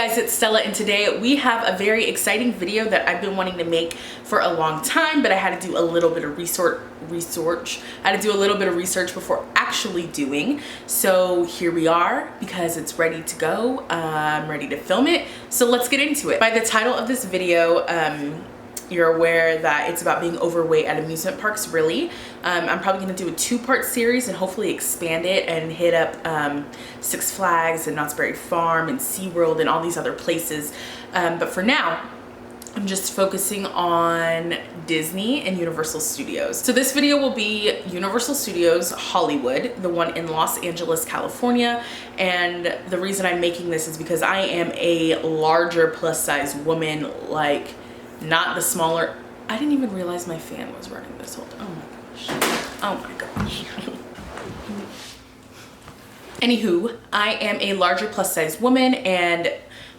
guys, it's Stella, and today we have a very exciting video that I've been wanting to make for a long time, but I had to do a little bit of research. I had to do a little bit of research before actually doing. So here we are, because it's ready to go. I'm ready to film it. So let's get into it. By the title of this video, you're aware that it's about being overweight at amusement parks, really. I'm probably gonna do a two-part series and hopefully expand it and hit up Six Flags and Knott's Berry Farm and SeaWorld and all these other places. But for now, I'm just focusing on Disney and Universal Studios. So this video will be Universal Studios Hollywood, the one in Los Angeles, California. And the reason I'm making this is because I am a larger plus size woman, like not the smaller. I didn't even realize my fan was running this whole time. Oh my gosh. Anywho, I am a larger plus size woman, and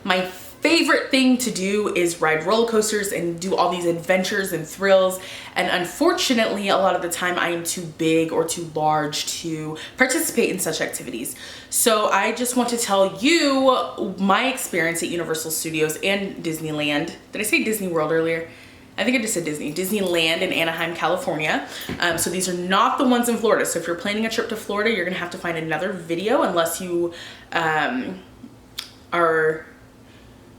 my favorite thing to do is ride roller coasters and do all these adventures and thrills. And unfortunately, a lot of the time I am too big or too large to participate in such activities. So I just want to tell you my experience at Universal Studios and Disneyland. Did I say Disney World earlier? I think I just said Disneyland in Anaheim, California. So these are not the ones in Florida. So if you're planning a trip to Florida, you're gonna have to find another video unless you are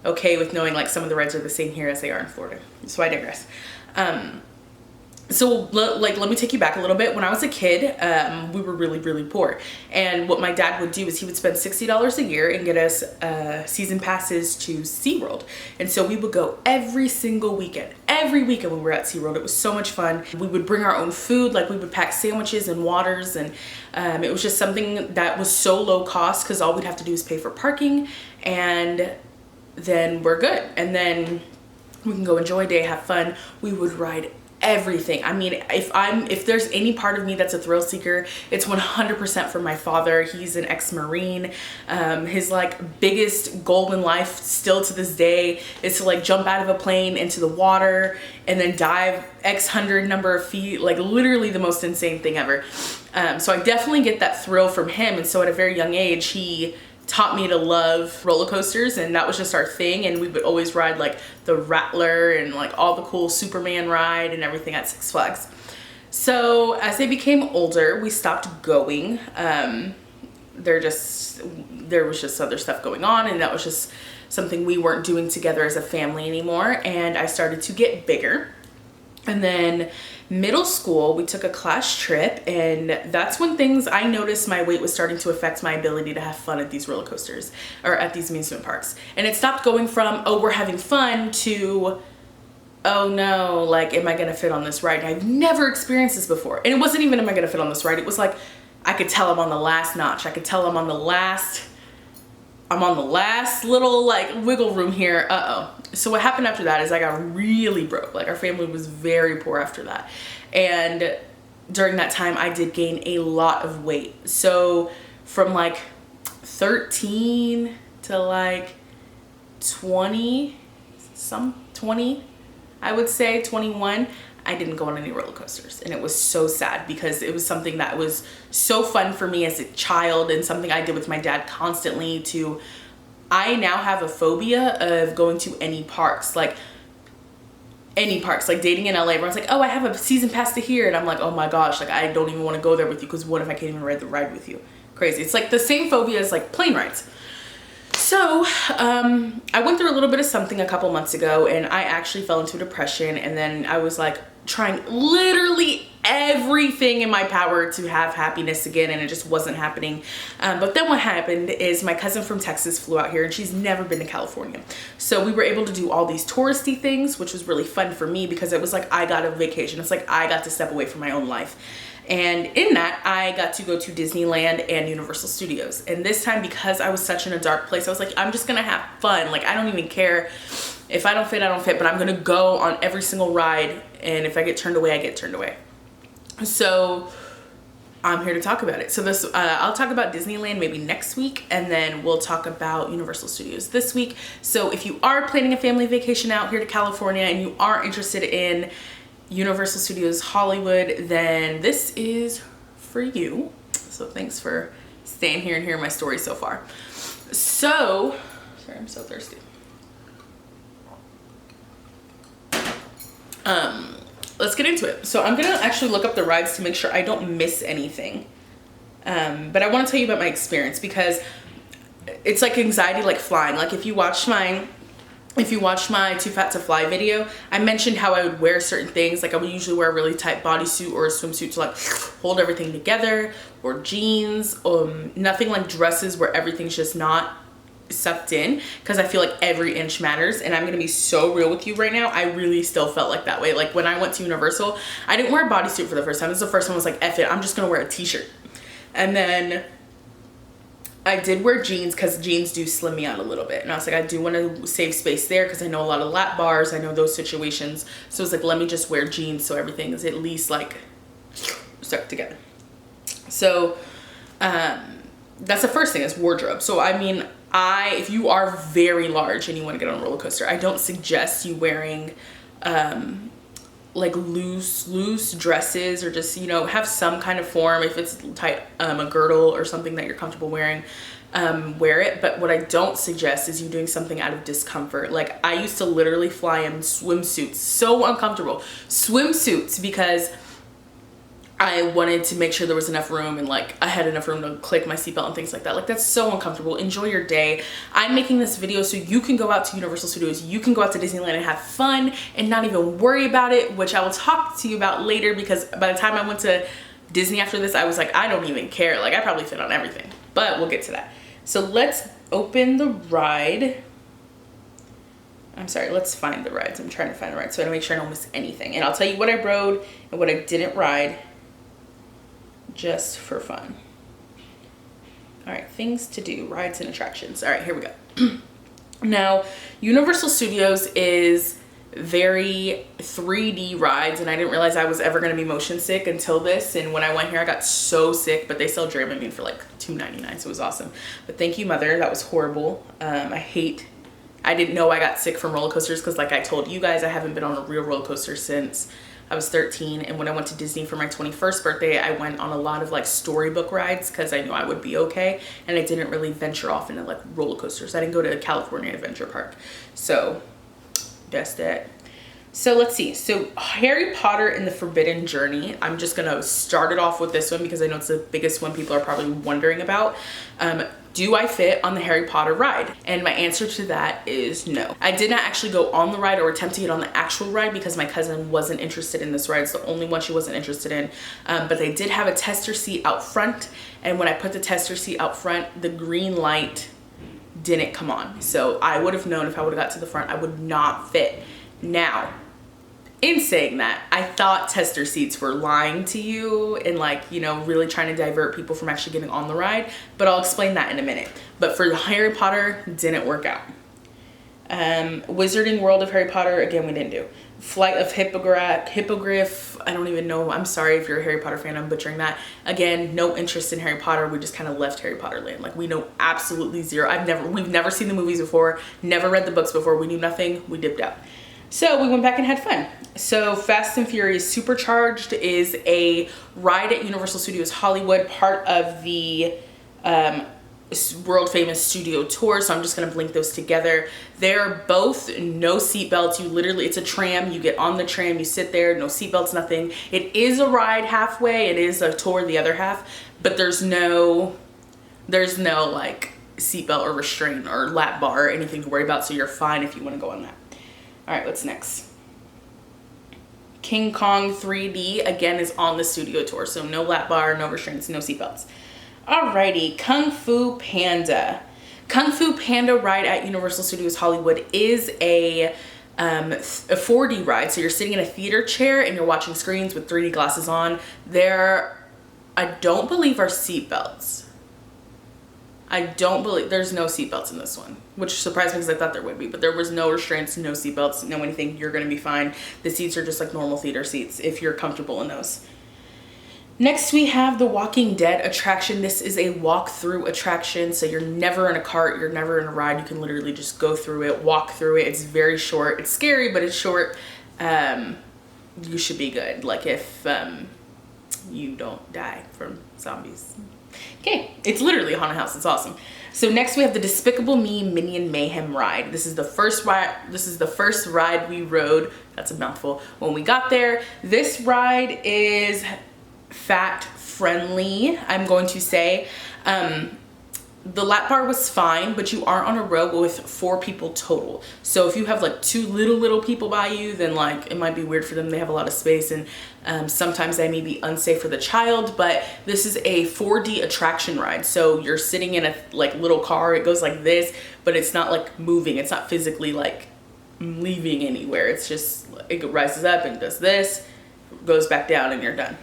okay with knowing like some of the rides are the same here as they are in Florida. So I digress. So let me take you back a little bit. When I was a kid, we were really poor. And what my dad would do is he would spend $60 a year and get us season passes to SeaWorld. And so we would go every single weekend. Every weekend we were at SeaWorld. It was so much fun. We would bring our own food, like we would pack sandwiches and waters. And it was just something that was so low cost because all we'd have to do is pay for parking, and then we're good. And then we can go enjoy a day, have fun. We would ride everything. I mean, if there's any part of me that's a thrill seeker, it's 100% for my father. He's an ex-Marine. His like biggest goal in life still to this day is to like jump out of a plane into the water and then dive X hundred number of feet, like literally the most insane thing ever. So I definitely get that thrill from him. And so at a very young age, he taught me to love roller coasters, and that was just our thing. And we would always ride like the Rattler and like all the cool Superman ride and everything at Six Flags. So as they became older, we stopped going. There was just other stuff going on, and that was just something we weren't doing together as a family anymore. And I started to get bigger. And then middle school, we took a class trip, and that's when I noticed my weight was starting to affect my ability to have fun at these roller coasters or at these amusement parks. And it stopped going from, oh, we're having fun, to, oh no, like, am I gonna fit on this ride? I've never experienced this before. And it wasn't even, am I gonna fit on this ride? It was like, I could tell I'm on the last notch. I could tell I'm on the last little like wiggle room here. So what happened after that is I got really broke. Like our family was very poor after that. And during that time I did gain a lot of weight. So from like 13 to like 20, I would say 21, I didn't go on any roller coasters. And it was so sad because it was something that was so fun for me as a child and something I did with my dad constantly. I now have a phobia of going to any parks, like dating in LA. Everyone's like, oh, I have a season pass to here. And I'm like, oh my gosh, like I don't even want to go there with you, because what if I can't even ride the ride with you? Crazy. It's like the same phobia as like plane rides. So I went through a little bit of something a couple months ago, and I actually fell into depression. And then I was like trying literally everything in my power to have happiness again, and it just wasn't happening. But then what happened is my cousin from Texas flew out here, and she's never been to California. So we were able to do all these touristy things, which was really fun for me because it was like I got a vacation. It's like I got to step away from my own life. And in that, I got to go to Disneyland and Universal Studios. And this time, because I was such in a dark place, I was like, I'm just gonna have fun. Like, I don't even care. If I don't fit, I don't fit, but I'm gonna go on every single ride. And if I get turned away, I get turned away. So I'm here to talk about it. So I'll talk about Disneyland maybe next week, and then we'll talk about Universal Studios this week. So if you are planning a family vacation out here to California and you are interested in Universal Studios Hollywood, then this is for you. So thanks for staying here and hearing my story so far. So Sorry, I'm so thirsty. Let's get into it. So I'm gonna actually look up the rides to make sure I don't miss anything. But I want to tell you about my experience because it's like anxiety, like flying. Like if you watched my Too Fat to Fly video, I mentioned how I would wear certain things. Like I would usually wear a really tight bodysuit or a swimsuit to like hold everything together, or jeans, nothing like dresses where everything's just not sucked in, because I feel like every inch matters. And I'm gonna be so real with you right now, I really still felt like that way. Like when I went to Universal, I didn't wear a bodysuit for the first time. This is the first time I was like, F it, I'm just gonna wear a t-shirt. And then I did wear jeans because jeans do slim me out a little bit. And I was like, I do want to save space there because I know a lot of lap bars. I know those situations. So I was like, let me just wear jeans so everything is at least like stuck together. So that's the first thing, is wardrobe. So I mean, if you are very large and you want to get on a roller coaster, I don't suggest you wearing like loose dresses, or just, you know, have some kind of form. If it's tight, a girdle or something that you're comfortable wearing, wear it. But what I don't suggest is you doing something out of discomfort. Like I used to literally fly in swimsuits, so uncomfortable swimsuits, because I wanted to make sure there was enough room, and like I had enough room to click my seatbelt and things like that. Like that's so uncomfortable. Enjoy your day. I'm making this video so you can go out to Universal Studios, you can go out to Disneyland and have fun and not even worry about it, which I will talk to you about later, because by the time I went to Disney after this, I was like, I don't even care. Like I probably fit on everything, but we'll get to that. So let's open the ride. I'm sorry, let's find the rides. I'm trying to find the ride so I don't make sure I don't miss anything. And I'll tell you what I rode and what I didn't ride, just for fun. All right, things to do, rides and attractions. All right, here we go. Now, Universal Studios is very 3D rides, and I didn't realize I was ever gonna be motion sick until this. And when I went here, I got so sick, but they sell Dramamine for like $2.99, so it was awesome. But thank you, Mother, that was horrible. I didn't know I got sick from roller coasters, because like I told you guys, I haven't been on a real roller coaster since I was 13. And when I went to Disney for my 21st birthday, I went on a lot of like storybook rides because I knew I would be okay. And I didn't really venture off into like roller coasters. I didn't go to California Adventure Park. So that's that. So let's see. So Harry Potter and the Forbidden Journey. I'm just gonna start it off with this one because I know it's the biggest one people are probably wondering about. Do I fit on the Harry Potter ride? And my answer to that is no. I did not actually go on the ride or attempt to get on the actual ride because my cousin wasn't interested in this ride. It's the only one she wasn't interested in. But they did have a tester seat out front. And when I put the tester seat out front, the green light didn't come on. So I would have known if I would have got to the front, I would not fit. Now, in saying that, I thought tester seats were lying to you and like, you know, really trying to divert people from actually getting on the ride, but I'll explain that in a minute. But for the Harry Potter, didn't work out. Wizarding World of Harry Potter, again, we didn't do. Flight of Hippogriff, I don't even know. I'm sorry if you're a Harry Potter fan, I'm butchering that. Again, no interest in Harry Potter. We just kind of left Harry Potter land. Like we know absolutely zero. We've never seen the movies before, never read the books before. We knew nothing, we dipped out. So we went back and had fun. So Fast and Furious Supercharged is a ride at Universal Studios Hollywood, part of the world famous studio tour. So I'm just gonna link those together. They're both no seatbelts. You literally, it's a tram. You get on the tram, you sit there, no seatbelts, nothing. It is a ride halfway. It is a tour the other half, but there's no like seatbelt or restraint or lap bar or anything to worry about. So you're fine if you wanna go on that. All right, what's next? King Kong 3D, again, is on the studio tour. So no lap bar, no restraints, no seatbelts. Alrighty, Kung Fu Panda. Kung Fu Panda ride at Universal Studios Hollywood is a 4D ride. So you're sitting in a theater chair and you're watching screens with 3D glasses on. There, I don't believe are seatbelts. I don't believe, there's no seatbelts in this one, which surprised me because I thought there would be, but there was no restraints, no seatbelts, no anything. You're gonna be fine. The seats are just like normal theater seats if you're comfortable in those. Next we have the Walking Dead attraction. This is a walk-through attraction, so you're never in a cart, you're never in a ride. You can literally just go through it, walk through it. It's very short. It's scary, but it's short. You should be good. Like if you don't die from zombies. Okay, it's literally a haunted house. It's awesome. So next we have the Despicable Me Minion Mayhem ride. This is the first ride we rode. That's a mouthful. When we got there, this ride is fat friendly, I'm going to say. The lap bar was fine, but you are on a row with 4 people total. So if you have like 2 little people by you, then like it might be weird for them. They have a lot of space, and sometimes that may be unsafe for the child. But this is a 4D attraction ride. So you're sitting in a like little car. It goes like this, but it's not like moving. It's not physically like leaving anywhere. It's just, it rises up and does this, goes back down, and you're done.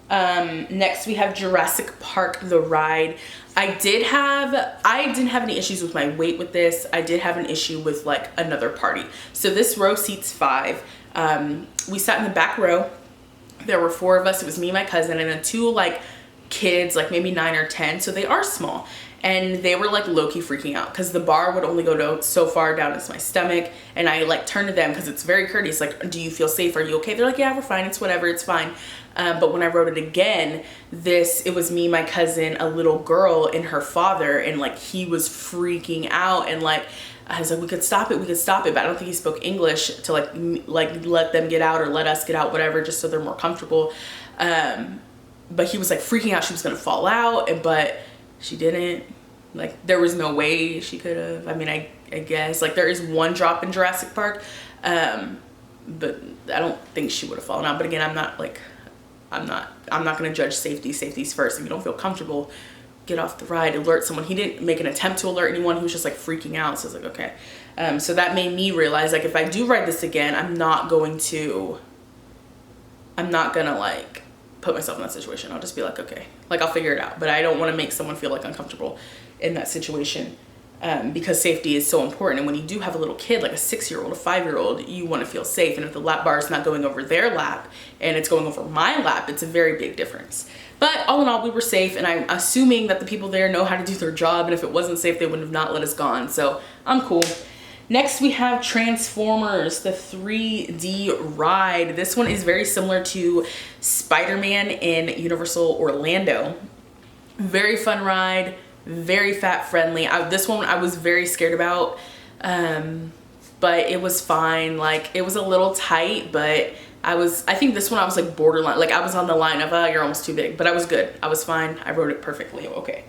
Next we have Jurassic Park, the ride. I didn't have any issues with my weight with this. I did have an issue with like another party. So this row seats 5. We sat in the back row. There were 4 of us. It was me and my cousin, and then 2 like kids, like maybe 9 or 10. So they are small, and they were like low-key freaking out because the bar would only go so far down as my stomach. And I like turned to them because it's very courteous, like, do you feel safe? Are you okay? They're like, yeah, we're fine. It's whatever. It's fine. But when I rode it again, it was me, my cousin, a little girl, and her father, and like he was freaking out, and like I was like, we could stop it, but I don't think he spoke English to like let them get out or let us get out, whatever, just so they're more comfortable. But he was like freaking out. She was gonna fall out, but she didn't. Like there was no way she could have. I mean, I guess like there is one drop in Jurassic Park, but I don't think she would have fallen out. But again, I'm not gonna judge safety. Safety's first. If you don't feel comfortable, get off the ride, alert someone. He didn't make an attempt to alert anyone. He was just like freaking out. So I was like, okay. So that made me realize, like, if I do ride this again, I'm not gonna like put myself in that situation. I'll just be like, okay, like I'll figure it out. But I don't want to make someone feel like uncomfortable in that situation. Because safety is so important. And when you do have a little kid, like a 6-year-old, a 5-year-old, you want to feel safe. And if the lap bar is not going over their lap and it's going over my lap, it's a very big difference. But all in all, we were safe, and I'm assuming that the people there know how to do their job, and if it wasn't safe, they wouldn't have not let us gone. So I'm cool. Next, we have Transformers, the 3D ride. This one is very similar to Spider-Man in Universal Orlando. Very fun ride. Very fat friendly. This one I was very scared about, but it was fine. Like it was a little tight, but I think this one I was like borderline. Like I was on the line of, you're almost too big, but I was good. I was fine. I rode it perfectly okay.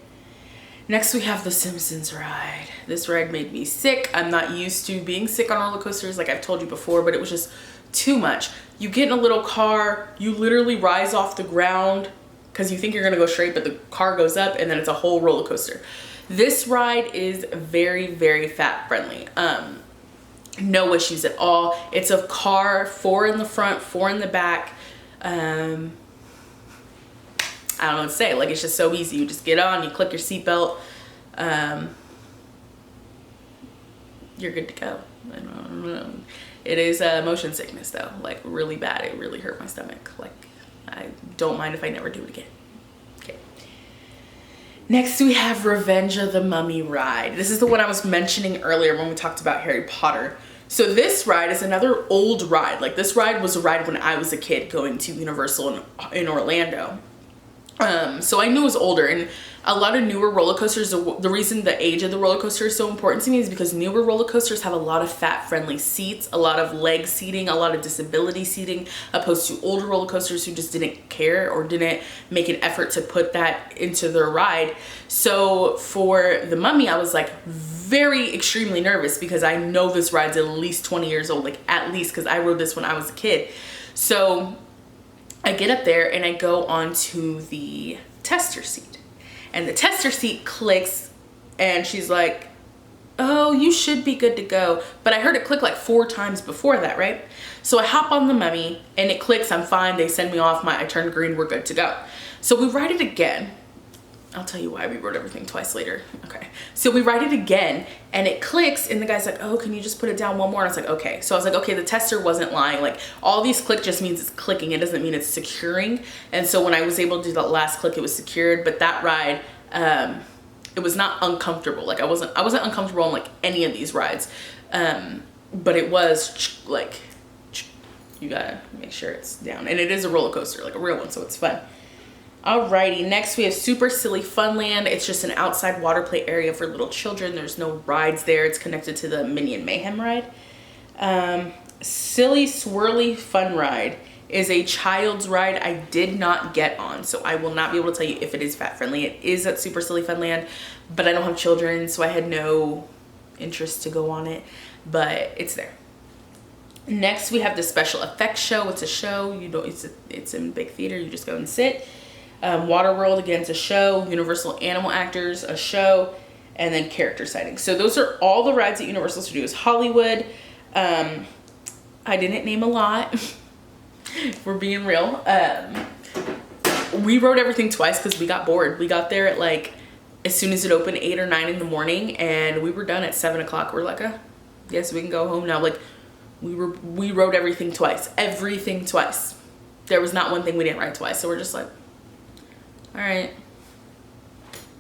Next we have the Simpsons ride. This ride made me sick. I'm not used to being sick on roller coasters, like I've told you before, but it was just too much. You get in a little car, you literally rise off the ground, because you think you're gonna go straight, but the car goes up, and then it's a whole roller coaster. This ride is very, very fat friendly. No issues at all. It's a car, 4 in the front, 4 in the back. I don't know what to say. Like it's just so easy. You just get on, you click your seatbelt. You're good to go. I don't know. It is motion sickness though, like really bad. It really hurt my stomach. Like I don't mind if I never do it again. Okay. Next we have Revenge of the Mummy ride. This is the one I was mentioning earlier when we talked about Harry Potter. So this ride is another old ride. Like this ride was a ride when I was a kid going to Universal in Orlando. So I knew it was older, and a lot of newer roller coasters, the reason the age of the roller coaster is so important to me is because newer roller coasters have a lot of fat friendly seats, a lot of leg seating, a lot of disability seating, opposed to older roller coasters who just didn't care or didn't make an effort to put that into their ride. So for the Mummy, I was like very extremely nervous because I know this ride's at least 20 years old, like at least, because I rode this when I was a kid. So I get up there and I go onto the tester seat, and the tester seat clicks, and she's like, oh, you should be good to go. But I heard it click like 4 times before that, right? So I hop on the Mummy and it clicks, I'm fine. They send me off, I turn green, we're good to go. So we ride it again. I'll tell you why we wrote everything twice later. Okay. So we write it again and it clicks, and the guy's like, oh, can you just put it down one more? And I was like, okay. So I was like, okay, the tester wasn't lying. Like all these click just means it's clicking. It doesn't mean it's securing. And so when I was able to do that last click, it was secured. But that ride, it was not uncomfortable. Like I wasn't uncomfortable on like any of these rides. But it was like, you gotta make sure it's down. And it is a roller coaster, like a real one. So it's fun. Alrighty, next we have Super Silly Funland. It's just an outside water play area for little children. There's no rides there. It's connected to the Minion Mayhem ride. Silly Swirly Fun Ride is a child's ride I did not get on, so I will not be able to tell you if it is fat friendly. It is at Super Silly Funland, but I don't have children, so I had no interest to go on it, but it's there. Next we have the Special Effects Show. It's a show, you don't, it's in big theater, you just go and sit. Waterworld, again, it's a show. Universal Animal Actors, a show. And then character sightings. So those are all the rides at Universal Studios Hollywood. I didn't name a lot, if we're being real. We rode everything twice because we got bored. We got there at like, as soon as it opened, 8 or 9 in the morning, and we were done at 7 o'clock. We're like, yes, we can go home now. Like, we rode everything twice. Everything twice. There was not one thing we didn't ride twice. So we're just like, all right,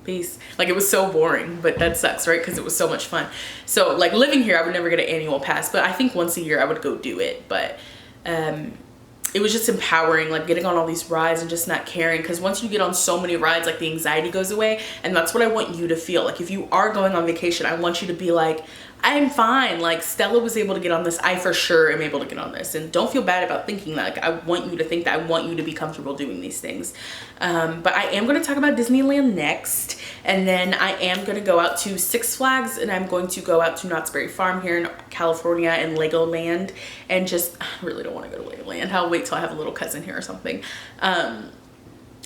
peace. Like, it was so boring, but that sucks, right? Because it was so much fun. So like, living here, I would never get an annual pass, but I think once a year I would go do it. But it was just empowering, like getting on all these rides and just not caring, because once you get on so many rides, like the anxiety goes away. And that's what I want you to feel. Like, if you are going on vacation, I want you to be like, I'm fine. Like, Stella was able to get on this. I for sure am able to get on this. And don't feel bad about thinking that. Like, I want you to think that. I want you to be comfortable doing these things. But I am going to talk about Disneyland next. And then I am going to go out to Six Flags, and I'm going to go out to Knott's Berry Farm here in California and Legoland. And just, I really don't want to go to Legoland. I'll wait till I have a little cousin here or something.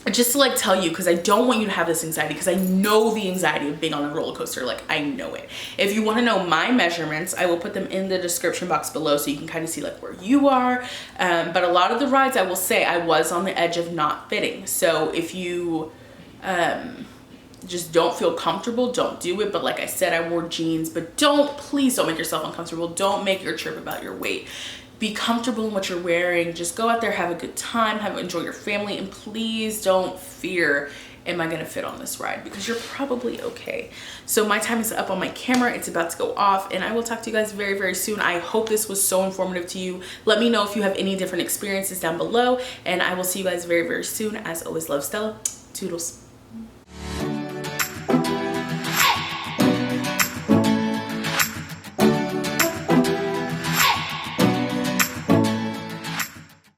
Just to like tell you, because I don't want you to have this anxiety, because I know the anxiety of being on a roller coaster. Like, I know it. If you want to know my measurements, I will put them in the description box below so you can kind of see like where you are. But a lot of the rides, I will say, I was on the edge of not fitting. So if you just don't feel comfortable, don't do it. But like I said, I wore jeans. But please don't make yourself uncomfortable. Don't make your trip about your weight. Be comfortable in what you're wearing. Just go out there, have a good time, enjoy your family, and please don't fear, am I gonna fit on this ride? Because you're probably okay. So my time is up on my camera. It's about to go off, and I will talk to you guys very, very soon. I hope this was so informative to you. Let me know if you have any different experiences down below, and I will see you guys very, very soon. As always, love, Stella. Toodles.